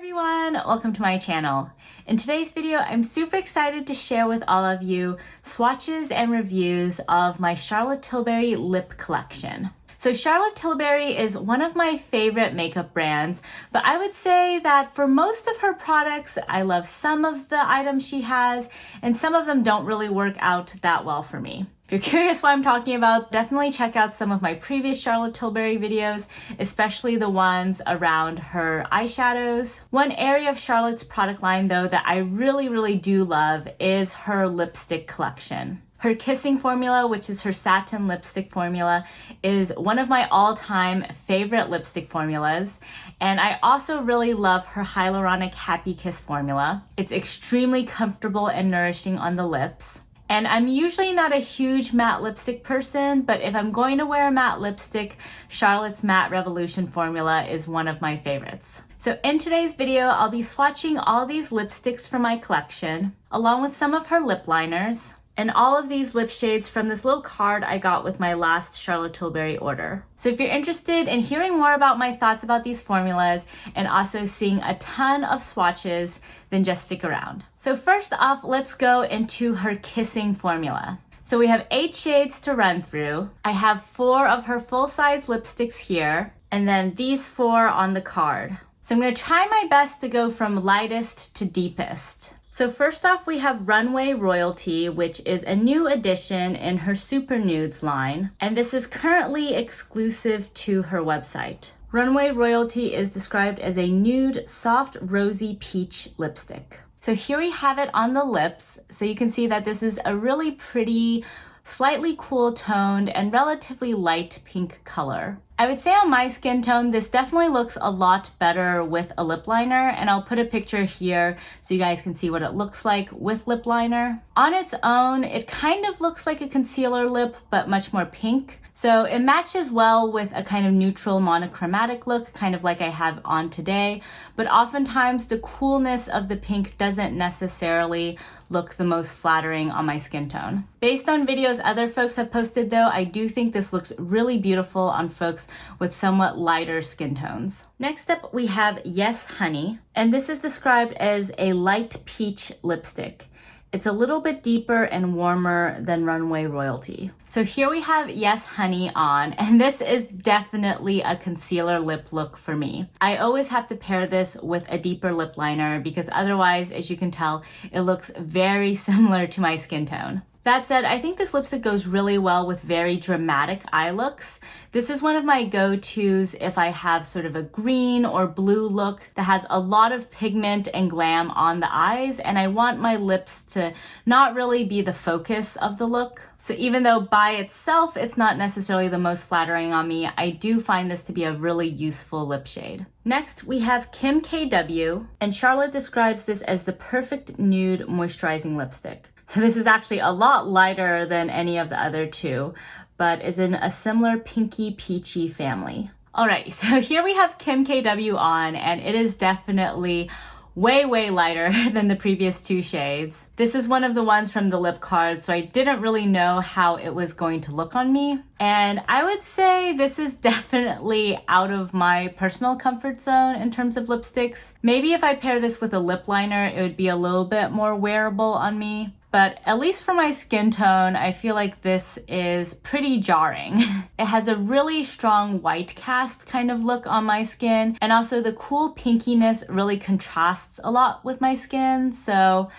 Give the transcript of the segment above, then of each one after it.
Everyone, welcome to my channel. In today's video, I'm super excited to share with all of you swatches and reviews of my Charlotte Tilbury lip collection. So Charlotte Tilbury is one of my favorite makeup brands, but I would say that for most of her products, I love some of the items she has, and some of them don't really work out that well for me. If you're curious what I'm talking about, definitely check out some of my previous Charlotte Tilbury videos, especially the ones around her eyeshadows. One area of Charlotte's product line though that I really do love is her lipstick collection. Her Kissing formula, which is her satin lipstick formula, is one of my all-time favorite lipstick formulas. And I also really love her Hyaluronic Happikiss formula. It's extremely comfortable and nourishing on the lips. And I'm usually not a huge matte lipstick person, but if I'm going to wear a matte lipstick, Charlotte's Matte Revolution formula is one of my favorites. So in today's video, I'll be swatching all these lipsticks from my collection, along with some of her lip liners, and all of these lip shades from this little card I got with my last Charlotte Tilbury order. So if you're interested in hearing more about my thoughts about these formulas and also seeing a ton of swatches, then just stick around. So first off, let's go into her Kissing formula. So we have 8 shades to run through. I have 4 of her full-size lipsticks here, and then these 4 on the card. So I'm gonna try my best to go from lightest to deepest. So first off, we have Runway Royalty, which is a new addition in her Super Nudes line, and this is currently exclusive to her website. Runway Royalty is described as a nude, soft, rosy peach lipstick. So here we have it on the lips, so you can see that this is a really pretty, slightly cool toned and relatively light pink color. I would say on my skin tone, this definitely looks a lot better with a lip liner, and I'll put a picture here so you guys can see what it looks like with lip liner. On its own, it kind of looks like a concealer lip, but much more pink. So it matches well with a kind of neutral monochromatic look, kind of like I have on today, but oftentimes the coolness of the pink doesn't necessarily look the most flattering on my skin tone. Based on videos other folks have posted though, I do think this looks really beautiful on folks with somewhat lighter skin tones. Next up, we have Yes Honey, and this is described as a light peach lipstick. It's a little bit deeper and warmer than Runway Royalty. So here we have Yes Honey on, and this is definitely a concealer lip look for me. I always have to pair this with a deeper lip liner because otherwise, as you can tell, it looks very similar to my skin tone. That said, I think this lipstick goes really well with very dramatic eye looks. This is one of my go-tos if I have sort of a green or blue look that has a lot of pigment and glam on the eyes, and I want my lips to not really be the focus of the look. So even though by itself it's not necessarily the most flattering on me, I do find this to be a really useful lip shade. Next, we have Kim K.W, and Charlotte describes this as the perfect nude moisturizing lipstick. So this is actually a lot lighter than any of the other two, but is in a similar pinky peachy family. Alright, so here we have Kim K.W on, and it is definitely way lighter than the previous 2 shades. This is one of the ones from the lip card, so I didn't really know how it was going to look on me. And I would say this is definitely out of my personal comfort zone in terms of lipsticks. Maybe if I pair this with a lip liner, it would be a little bit more wearable on me. But at least for my skin tone, I feel like this is pretty jarring. It has a really strong white cast kind of look on my skin, and also the cool pinkiness really contrasts a lot with my skin, so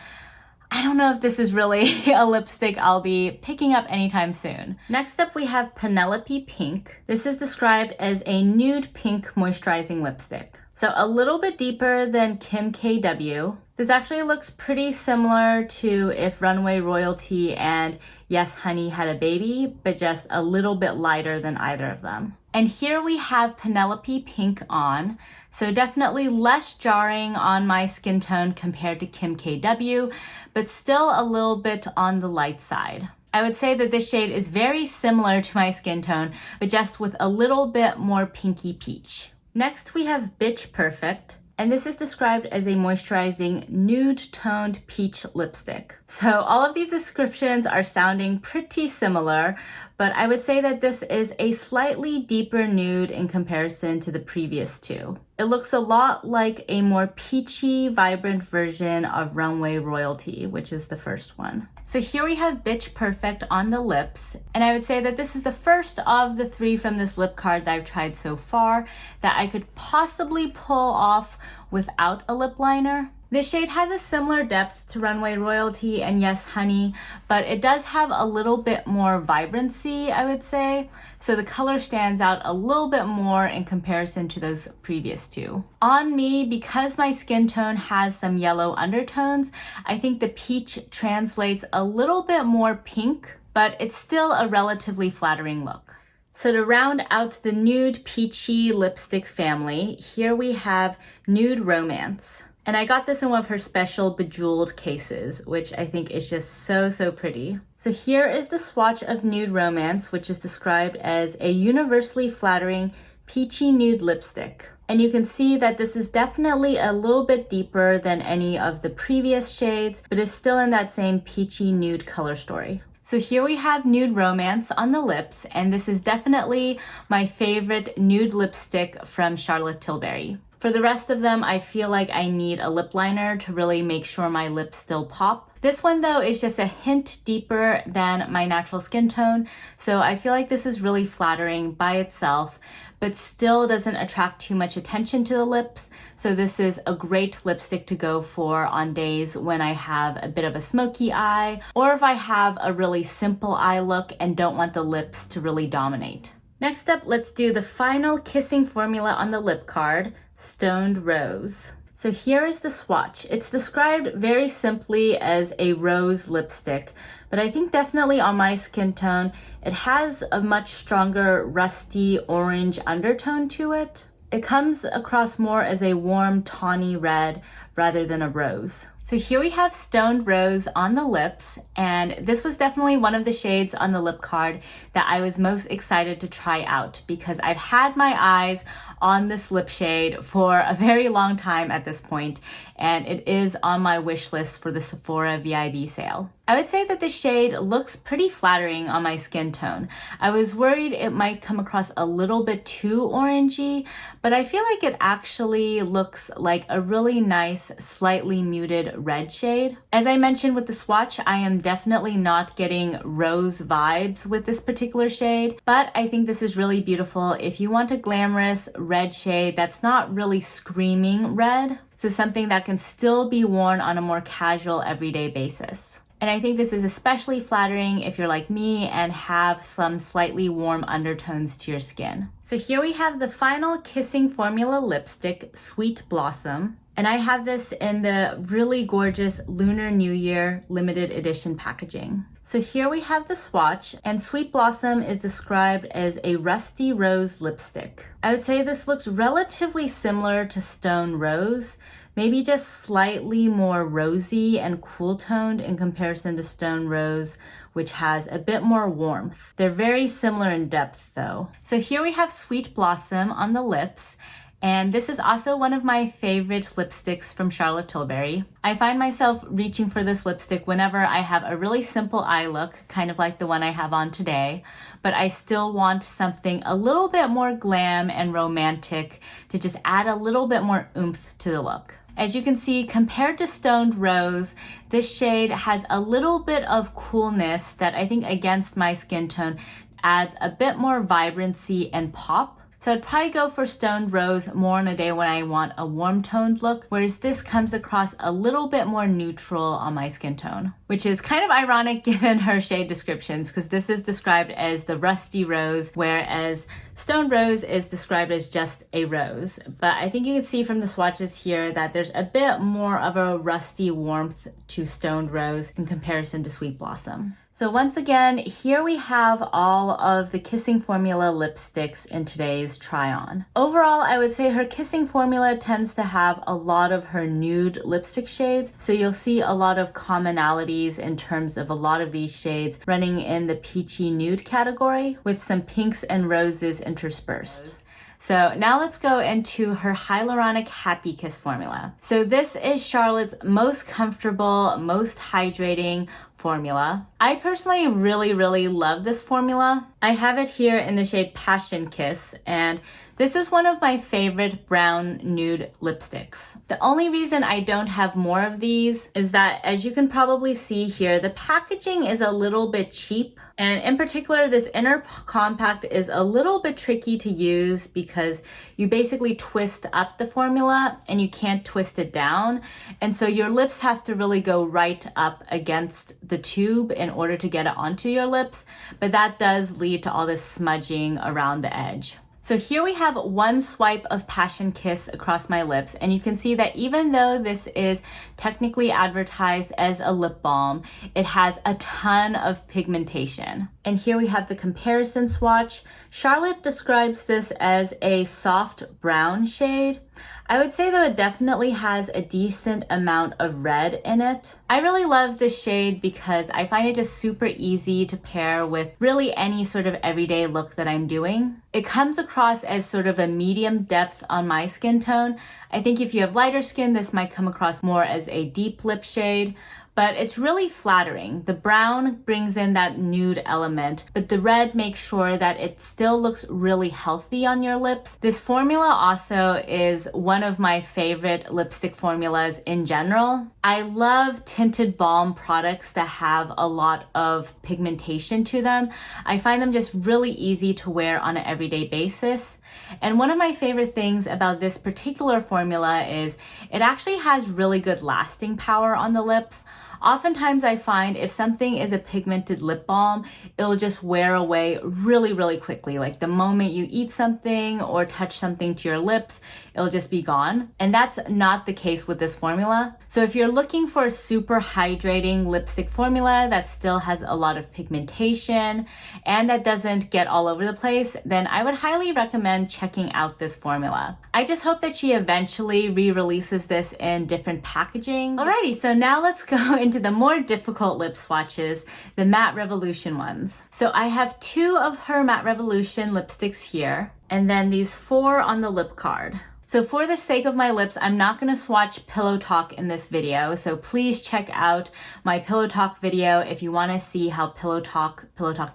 I don't know if this is really a lipstick I'll be picking up anytime soon. Next up, we have Penelope Pink. This is described as a nude pink moisturizing lipstick. So a little bit deeper than Kim K.W. This actually looks pretty similar to if Runway Royalty and Yes Honey had a baby, but just a little bit lighter than either of them. And here we have Penelope Pink on, so definitely less jarring on my skin tone compared to Kim K.W, but still a little bit on the light side. I would say that this shade is very similar to my skin tone, but just with a little bit more pinky peach. Next, we have Bitch Perfect. And this is described as a moisturizing nude toned peach lipstick. So all of these descriptions are sounding pretty similar, but I would say that this is a slightly deeper nude in comparison to the previous two. It looks a lot like a more peachy, vibrant version of Runway Royalty, which is the first one. So here we have Bitch Perfect on the lips, and I would say that this is the first of the three from this lip card that I've tried so far that I could possibly pull off without a lip liner. This shade has a similar depth to Runway Royalty and Yes Honey, but it does have a little bit more vibrancy, I would say. So the color stands out a little bit more in comparison to those previous two. On me, because my skin tone has some yellow undertones, I think the peach translates a little bit more pink, but it's still a relatively flattering look. So to round out the nude peachy lipstick family, here we have Nude Romance. And I got this in one of her special bejeweled cases, which I think is just so pretty. So here is the swatch of Nude Romance, which is described as a universally flattering peachy nude lipstick. And you can see that this is definitely a little bit deeper than any of the previous shades, but is still in that same peachy nude color story. So here we have Nude Romance on the lips, and this is definitely my favorite nude lipstick from Charlotte Tilbury. For the rest of them, I feel like I need a lip liner to really make sure my lips still pop. This one though is just a hint deeper than my natural skin tone, so I feel like this is really flattering by itself, but still doesn't attract too much attention to the lips. So this is a great lipstick to go for on days when I have a bit of a smoky eye, or if I have a really simple eye look and don't want the lips to really dominate. Next up, let's do the final kissing formula on the lip card, Stoned Rose. So here is the swatch. It's described very simply as a rose lipstick, but I think definitely on my skin tone, it has a much stronger rusty orange undertone to it. It comes across more as a warm tawny red rather than a rose. So here we have Stoned Rose on the lips, and this was definitely one of the shades on the lip card that I was most excited to try out because I've had my eyes on this lip shade for a very long time at this point, and it is on my wish list for the Sephora VIB sale. I would say that this shade looks pretty flattering on my skin tone. I was worried it might come across a little bit too orangey, but I feel like it actually looks like a really nice, slightly muted red shade. As I mentioned with the swatch, I am definitely not getting rose vibes with this particular shade, but I think this is really beautiful if you want a glamorous red shade that's not really screaming red, so something that can still be worn on a more casual everyday basis. And I think this is especially flattering if you're like me and have some slightly warm undertones to your skin. So here we have the final kissing formula lipstick, Sweet Blossom. And I have this in the really gorgeous Lunar New Year limited edition packaging. So here we have the swatch, and Sweet Blossom is described as a rusty rose lipstick. I would say this looks relatively similar to Stone Rose, maybe just slightly more rosy and cool toned in comparison to Stone Rose, which has a bit more warmth. They're very similar in depth though. So here we have Sweet Blossom on the lips, and this is also one of my favorite lipsticks from Charlotte Tilbury. I find myself reaching for this lipstick whenever I have a really simple eye look, kind of like the one I have on today, but I still want something a little bit more glam and romantic to just add a little bit more oomph to the look. As you can see, compared to Stoned Rose, this shade has a little bit of coolness that I think against my skin tone adds a bit more vibrancy and pop. So I'd probably go for Stoned Rose more on a day when I want a warm toned look, whereas this comes across a little bit more neutral on my skin tone, which is kind of ironic given her shade descriptions, because this is described as the Rusty Rose, whereas Stoned Rose is described as just a rose. But I think you can see from the swatches here that there's a bit more of a rusty warmth to Stoned Rose in comparison to Sweet Blossom. So once again, here we have all of the Kissing Formula lipsticks in today's try on. Overall, I would say her Kissing Formula tends to have a lot of her nude lipstick shades, so you'll see a lot of commonalities in terms of a lot of these shades running in the peachy nude category with some pinks and roses interspersed. So now let's go into her Hyaluronic Happikiss formula. So this is Charlotte's most comfortable, most hydrating formula. I personally really love this formula. I have it here in the shade Passion Kiss, and this is one of my favorite brown nude lipsticks. The only reason I don't have more of these is that, as you can probably see here, the packaging is a little bit cheap. And in particular, this inner compact is a little bit tricky to use because you basically twist up the formula and you can't twist it down. And so your lips have to really go right up against the tube in order to get it onto your lips. But that does lead to all this smudging around the edge. So here we have one swipe of Passion Kiss across my lips, and you can see that even though this is technically advertised as a lip balm, it has a ton of pigmentation. And here we have the comparison swatch. Charlotte describes this as a soft brown shade. I would say though it definitely has a decent amount of red in it. I really love this shade because I find it just super easy to pair with really any sort of everyday look that I'm doing. It comes across as sort of a medium depth on my skin tone. I think if you have lighter skin, this might come across more as a deep lip shade. But it's really flattering. The brown brings in that nude element, but the red makes sure that it still looks really healthy on your lips. This formula also is one of my favorite lipstick formulas in general. I love tinted balm products that have a lot of pigmentation to them. I find them just really easy to wear on an everyday basis. And one of my favorite things about this particular formula is it actually has really good lasting power on the lips. Oftentimes I find if something is a pigmented lip balm, it'll just wear away really quickly. Like the moment you eat something or touch something to your lips, it'll just be gone. And that's not the case with this formula. So if you're looking for a super hydrating lipstick formula that still has a lot of pigmentation and that doesn't get all over the place, then I would highly recommend checking out this formula. I just hope that she eventually re-releases this in different packaging. Alrighty, so now let's go into the more difficult lip swatches, the Matte Revolution ones. So I have 2 of her Matte Revolution lipsticks here, and then these 4 on the lip card. So for the sake of my lips, I'm not going to swatch Pillow Talk in this video, so please check out my Pillow Talk video if you want to see how Pillow Talk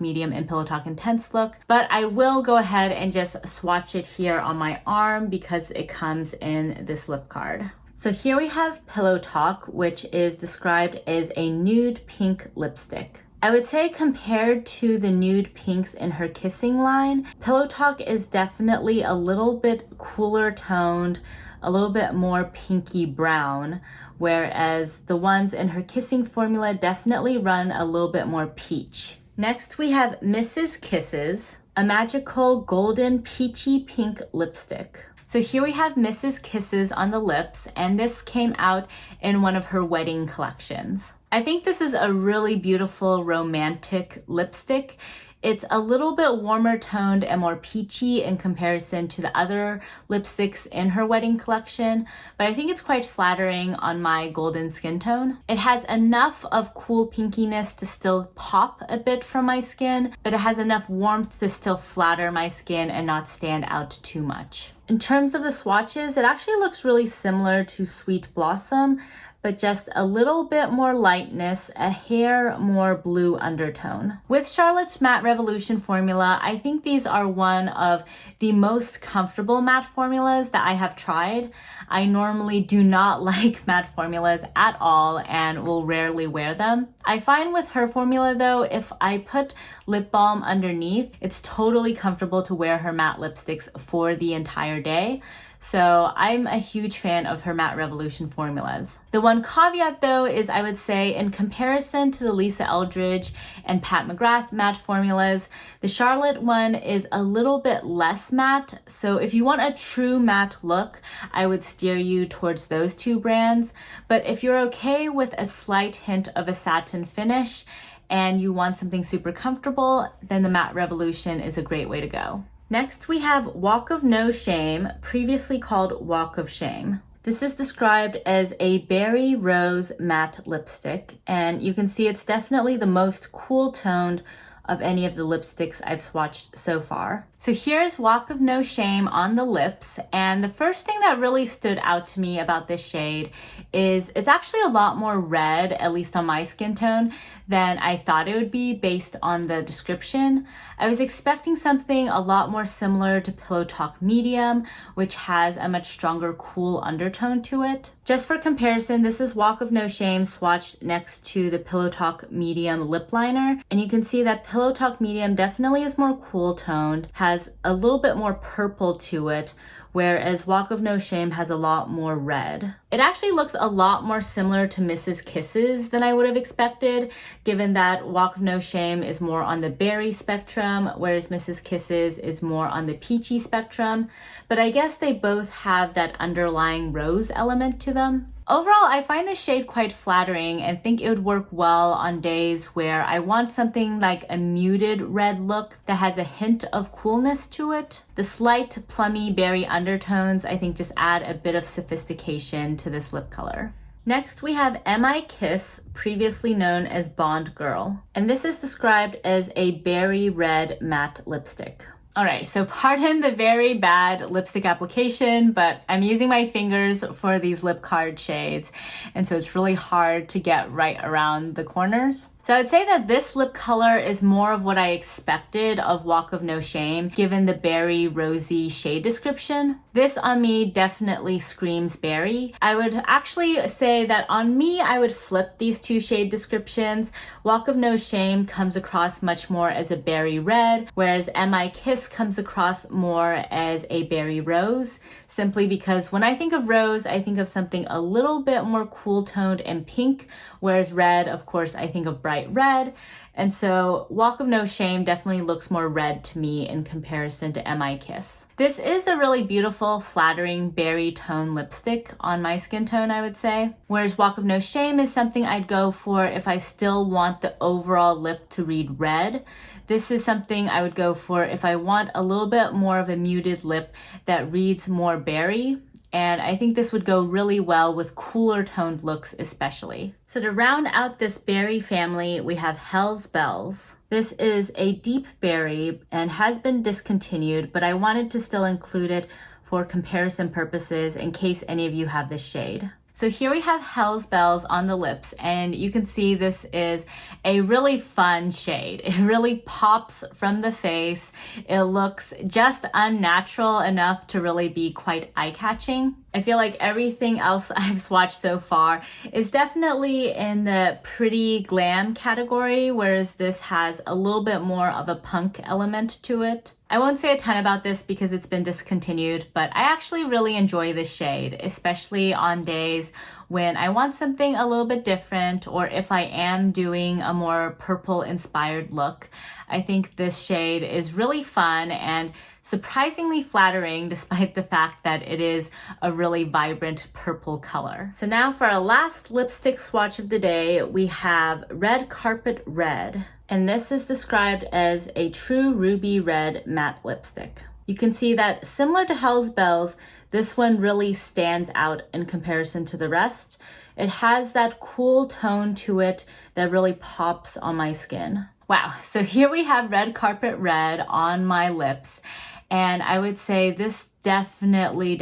Medium, and Pillow Talk Intense look. But I will go ahead and just swatch it here on my arm because it comes in this lip card. So here we have Pillow Talk, which is described as a nude pink lipstick. I would say compared to the nude pinks in her Kissing line, Pillow Talk is definitely a little bit cooler toned, a little bit more pinky brown, whereas the ones in her Kissing formula definitely run a little bit more peach. Next we have Mrs. Kisses, a magical golden peachy pink lipstick. So here we have Mrs. Kisses on the lips, and this came out in one of her wedding collections. I think this is a really beautiful romantic lipstick. It's a little bit warmer toned and more peachy in comparison to the other lipsticks in her wedding collection, but I think it's quite flattering on my golden skin tone. It has enough of cool pinkiness to still pop a bit from my skin, but it has enough warmth to still flatter my skin and not stand out too much. In terms of the swatches, it actually looks really similar to Sweet Blossom, but just a little bit more lightness, a hair more blue undertone. With Charlotte's Matte Revolution formula, I think these are one of the most comfortable matte formulas that I have tried. I normally do not like matte formulas at all and will rarely wear them. I find with her formula though, if I put lip balm underneath, it's totally comfortable to wear her matte lipsticks for the entire day. So I'm a huge fan of her Matte Revolution formulas. The one caveat though is I would say in comparison to the Lisa Eldridge and Pat McGrath matte formulas, the Charlotte one is a little bit less matte. So if you want a true matte look, I would steer you towards those 2 brands. But if you're okay with a slight hint of a satin finish and you want something super comfortable, then the Matte Revolution is a great way to go. Next, we have Walk of No Shame, previously called Walk of Shame. This is described as a berry rose matte lipstick, and you can see it's definitely the most cool toned of any of the lipsticks I've swatched so far. So here's Walk of No Shame on the lips, and the first thing that really stood out to me about this shade is it's actually a lot more red, at least on my skin tone, than I thought it would be based on the description. I was expecting something a lot more similar to Pillow Talk Medium, which has a much stronger cool undertone to it. Just for comparison, this is Walk of No Shame swatched next to the Pillow Talk Medium lip liner, and you can see that Pillow Talk Medium definitely is more cool toned, has a little bit more purple to it, whereas Walk of No Shame has a lot more red. It actually looks a lot more similar to Mrs. Kisses than I would have expected, given that Walk of No Shame is more on the berry spectrum, whereas Mrs. Kisses is more on the peachy spectrum. But I guess they both have that underlying rose element to them. Overall, I find this shade quite flattering and think it would work well on days where I want something like a muted red look that has a hint of coolness to it. The slight plummy berry undertones I think just add a bit of sophistication to this lip color. Next, we have K.I.S.S.I.N.G, previously known as Bond Girl, and this is described as a berry red matte lipstick. Alright, so pardon the very bad lipstick application, but I'm using my fingers for these lip card shades, and so it's really hard to get right around the corners. So I would say that this lip color is more of what I expected of Walk of No Shame, given the berry rosy shade description. This on me definitely screams berry. I would actually say that on me, I would flip these two shade descriptions. Walk of No Shame comes across much more as a berry red, whereas K.I.S.S.I.N.G comes across more as a berry rose, simply because when I think of rose, I think of something a little bit more cool toned and pink, whereas red, of course, I think of bright red. And so Walk of No Shame definitely looks more red to me in comparison to K.I.S.S.I.N.G. This is a really beautiful, flattering berry tone lipstick on my skin tone, I would say. Whereas Walk of No Shame is something I'd go for if I still want the overall lip to read red. This is something I would go for if I want a little bit more of a muted lip that reads more berry. And I think this would go really well with cooler toned looks especially. So to round out this berry family, we have Hell's Bells. This is a deep berry and has been discontinued, but I wanted to still include it for comparison purposes in case any of you have this shade. So here we have Hell's Bells on the lips, and you can see this is a really fun shade. It really pops from the face. It looks just unnatural enough to really be quite eye-catching. I feel like everything else I've swatched so far is definitely in the pretty glam category, whereas this has a little bit more of a punk element to it. I won't say a ton about this because it's been discontinued, but I actually really enjoy this shade, especially on days when I want something a little bit different, or if I am doing a more purple inspired look. I think this shade is really fun and surprisingly flattering despite the fact that it is a really vibrant purple color. So now for our last lipstick swatch of the day, we have Red Carpet Red. And this is described as a true ruby red matte lipstick. You can see that similar to Hell's Bells, this one really stands out in comparison to the rest. It has that cool tone to it that really pops on my skin. Wow, so here we have Red Carpet Red on my lips, and I would say this definitely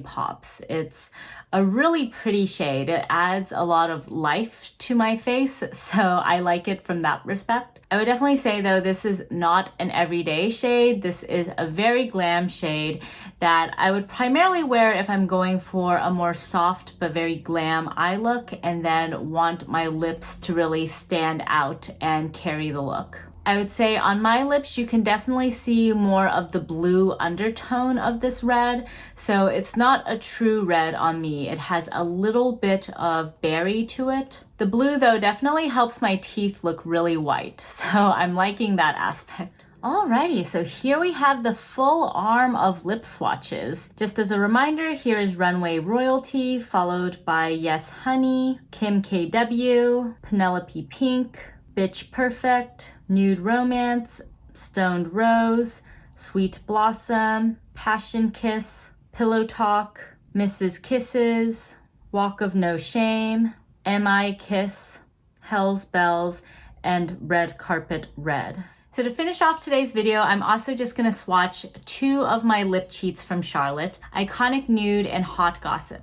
pops. It's a really pretty shade. It adds a lot of life to my face, so I like it from that respect. I would definitely say though, this is not an everyday shade. This is a very glam shade that I would primarily wear if I'm going for a more soft but very glam eye look and then want my lips to really stand out and carry the look. I would say on my lips, you can definitely see more of the blue undertone of this red. So it's not a true red on me. It has a little bit of berry to it. The blue though definitely helps my teeth look really white. So I'm liking that aspect. Alrighty, so here we have the full arm of lip swatches. Just as a reminder, here is Runway Royalty, followed by Yes Honey, Kim K.W, Penelope Pink, Bitch Perfect, Nude Romance, Stoned Rose, Sweet Blossom, Passion Kiss, Pillow Talk, Mrs. Kisses, Walk of No Shame, K.I.S.S.I.N.G, Hell's Bells, and Red Carpet Red. So to finish off today's video, I'm also just gonna swatch two of my lip cheats from Charlotte, Iconic Nude and Hot Gossip.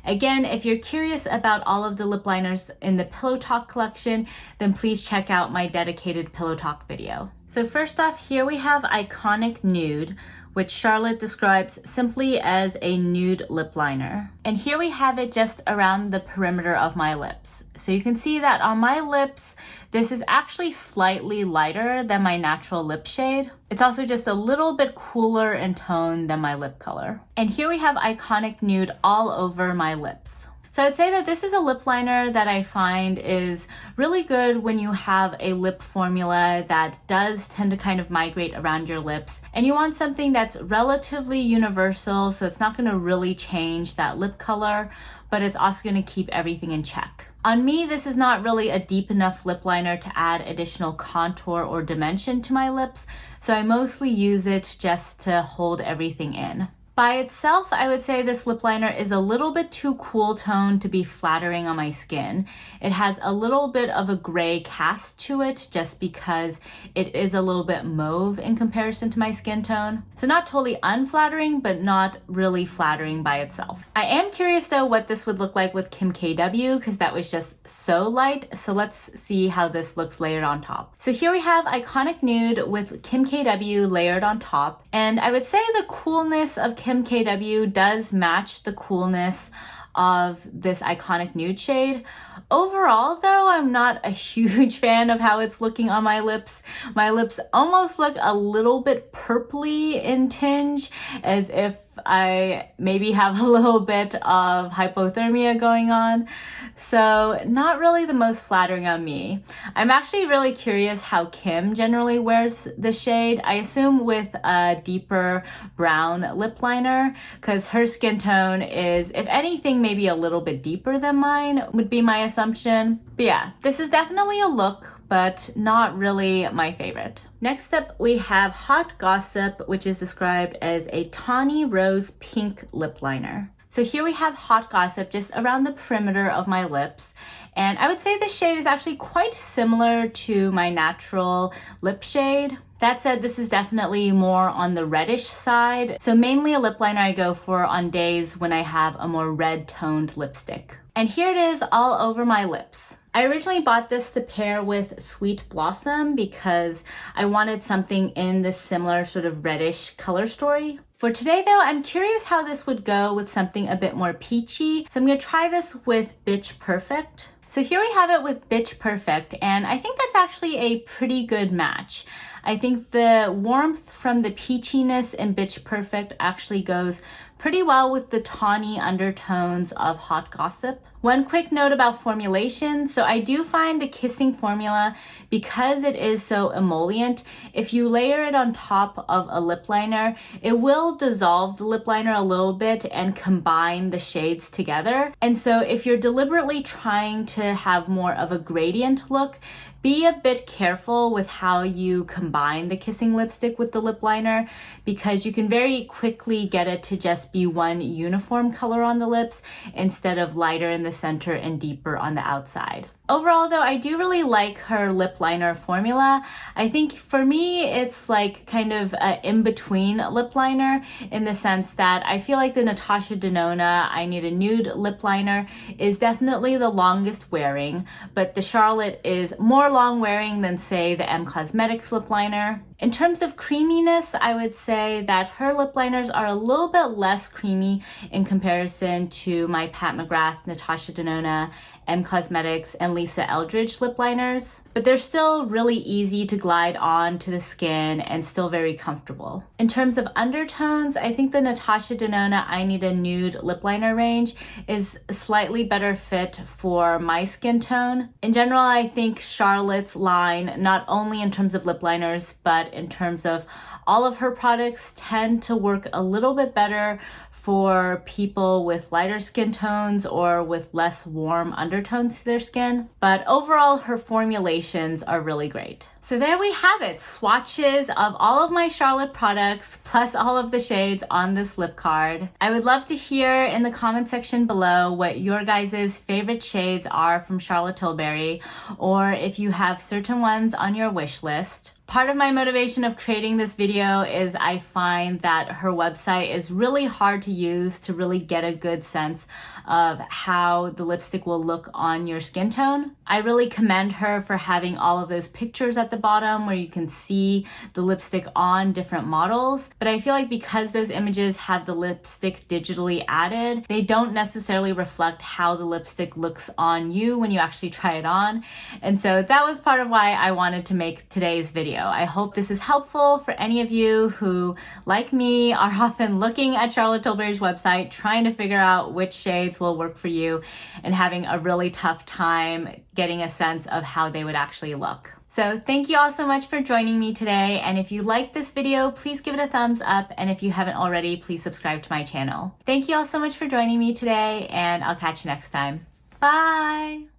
Again, if you're curious about all of the lip liners in the Pillow Talk collection, then please check out my dedicated Pillow Talk video. So first off, here we have Iconic Nude, which Charlotte describes simply as a nude lip liner. And here we have it just around the perimeter of my lips. So you can see that on my lips, this is actually slightly lighter than my natural lip shade. It's also just a little bit cooler in tone than my lip color. And here we have Iconic Nude all over my lips. So I'd say that this is a lip liner that I find is really good when you have a lip formula that does tend to kind of migrate around your lips and you want something that's relatively universal, so it's not going to really change that lip color, but it's also going to keep everything in check. On me, this is not really a deep enough lip liner to add additional contour or dimension to my lips, so I mostly use it just to hold everything in. By itself, I would say this lip liner is a little bit too cool toned to be flattering on my skin. It has a little bit of a gray cast to it just because it is a little bit mauve in comparison to my skin tone. So not totally unflattering, but not really flattering by itself. I am curious though what this would look like with Kim K.W because that was just so light. So let's see how this looks layered on top. So here we have Iconic Nude with Kim K.W layered on top. And I would say the coolness of Kim K.W does match the coolness of this Iconic Nude shade. Overall though, I'm not a huge fan of how it's looking on my lips. My lips almost look a little bit purpley in tinge, as if I maybe have a little bit of hypothermia going on. So not really the most flattering on me. I'm actually really curious how Kim generally wears this shade. I assume with a deeper brown lip liner, because her skin tone is, if anything, maybe a little bit deeper than mine would be my assumption. But yeah, this is definitely a look, but not really my favorite. Next up, we have Hot Gossip, which is described as a tawny rose pink lip liner. So here we have Hot Gossip just around the perimeter of my lips. And I would say this shade is actually quite similar to my natural lip shade. That said, this is definitely more on the reddish side. So mainly a lip liner I go for on days when I have a more red toned lipstick. And here it is all over my lips. I originally bought this to pair with Sweet Blossom because I wanted something in this similar sort of reddish color story. For today though, I'm curious how this would go with something a bit more peachy. So I'm gonna try this with Bitch Perfect. So here we have it with Bitch Perfect, and I think that's actually a pretty good match. I think the warmth from the peachiness in Bitch Perfect actually goes pretty well with the tawny undertones of Hot Gossip. One quick note about formulation. So I do find the kissing formula, because it is so emollient, if you layer it on top of a lip liner, it will dissolve the lip liner a little bit and combine the shades together. And so if you're deliberately trying to have more of a gradient look, be a bit careful with how you combine the kissing lipstick with the lip liner, because you can very quickly get it to just be one uniform color on the lips instead of lighter in the center and deeper on the outside. Overall though, I do really like her lip liner formula. I think for me, it's like kind of an in-between lip liner in the sense that I feel like the Natasha Denona I Need a Nude lip liner is definitely the longest wearing, but the Charlotte is more long wearing than say the M Cosmetics lip liner. In terms of creaminess, I would say that her lip liners are a little bit less creamy in comparison to my Pat McGrath, Natasha Denona, M Cosmetics, and Lisa Eldridge lip liners, but they're still really easy to glide on to the skin and still very comfortable. In terms of undertones, I think the Natasha Denona I Need a Nude lip liner range is a slightly better fit for my skin tone. In general, I think Charlotte's line, not only in terms of lip liners, but in terms of all of her products, tend to work a little bit better for people with lighter skin tones or with less warm undertones to their skin. But overall, her formulations are really great. So there we have it, swatches of all of my Charlotte products plus all of the shades on this lip card. I would love to hear in the comment section below what your guys' favorite shades are from Charlotte Tilbury, or if you have certain ones on your wish list. Part of my motivation of creating this video is I find that her website is really hard to use to really get a good sense of how the lipstick will look on your skin tone. I really commend her for having all of those pictures at the bottom where you can see the lipstick on different models. But I feel like because those images have the lipstick digitally added, they don't necessarily reflect how the lipstick looks on you when you actually try it on. And so that was part of why I wanted to make today's video. I hope this is helpful for any of you who, like me, are often looking at Charlotte Tilbury's website, trying to figure out which shades will work for you and having a really tough time getting a sense of how they would actually look. So thank you all so much for joining me today. And if you liked this video, please give it a thumbs up. And if you haven't already, please subscribe to my channel. Thank you all so much for joining me today, and I'll catch you next time. Bye.